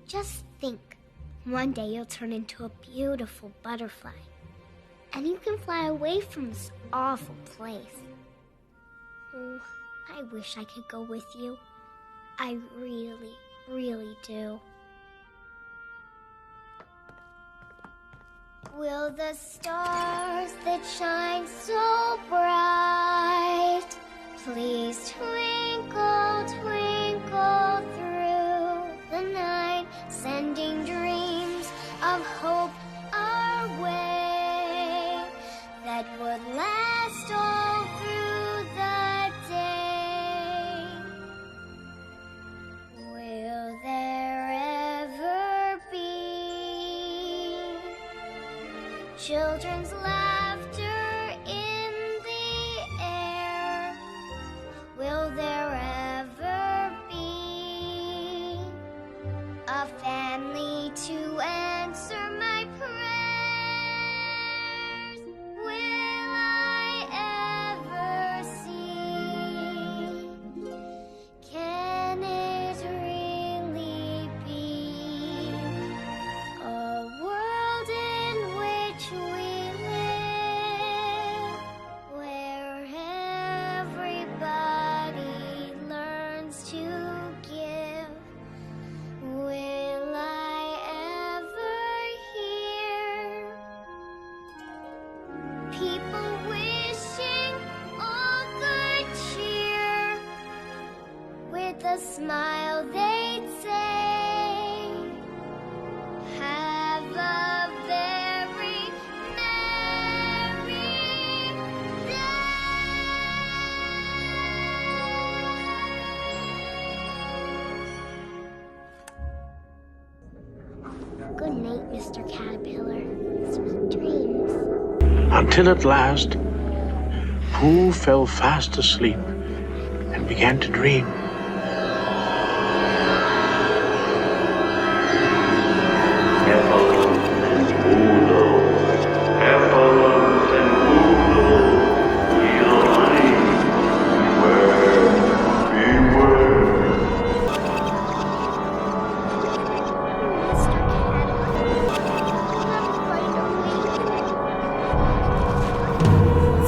Just think, one day you'll turn into a beautiful butterfly, and you can fly away from this awful place. Oh, I wish I could go with you. I really, really do. Will the stars that shine so bright please twinkle, twinkle through the night, sending dreams of hope our way that would last all through the day. Will there ever be children's laughter in the air? Will there ever be a family to answer my prayers? Will I ever see? Can it really be a world in which we live, where everybody learns to give? Will I ever hear people wishing all good cheer? With a smile they'd say, have a very merry day. Good night, Mr. Caterpillar. Sweet dreams. Until at last, Pooh fell fast asleep and began to dream.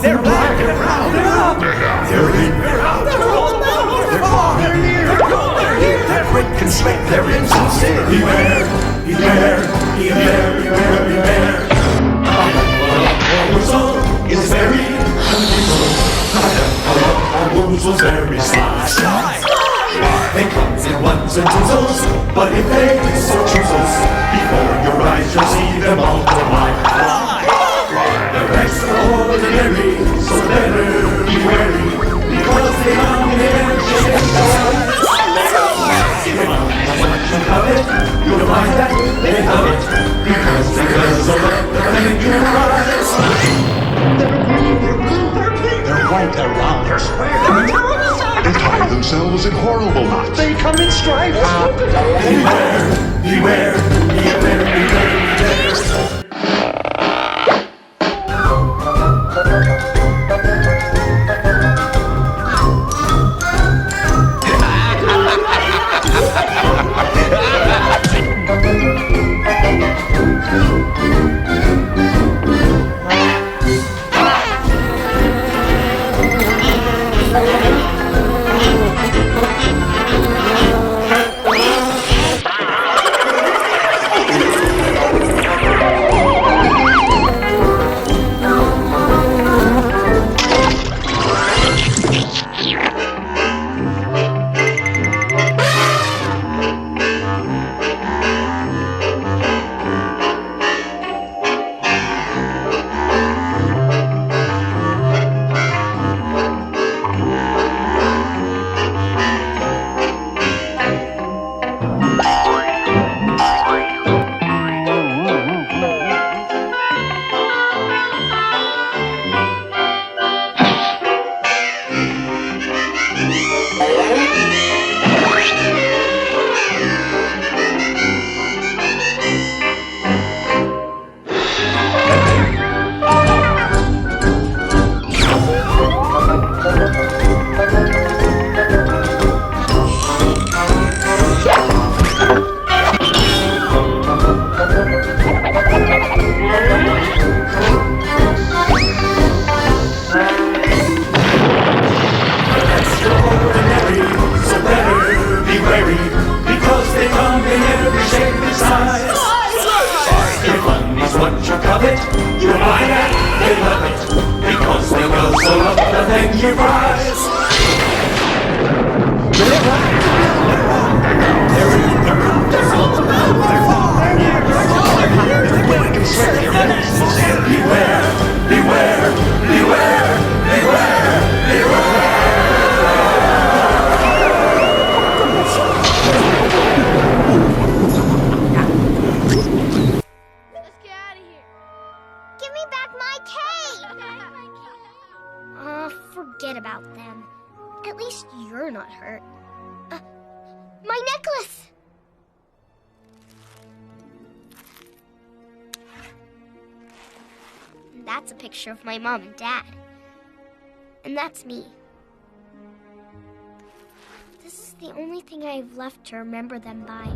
They're black, they're brown, they're up, they're in, they're out, they're all about, they're far, they're near, they're gone, they're here, they're quick and straight, they're insincere. Beware, beware, beware, beware, beware. Our song is very unusual. Our wounds was very sly. They come in ones and twos, but if they so choose us, before your eyes you'll see them multiply. They're extraordinary, so better be wary, because they come in shapes. If you have it, you'll find that they have it, because of the thing you rise. They're green, they're blue, they're pink, they're white, they're round, they're square, they're terrible size. They tie themselves in horrible knots. They come in stripes. Beware, beware, beware, beware, beware. what you covet. You buy that, they love it, because they will so love the thing you prize. Beware, beware, beware, beware, beware. Let's get out of here. Give me back my cake! Forget about them. At least you're not hurt. My necklace! That's a picture of my mom and dad. And that's me. This is the only thing I have left to remember them by.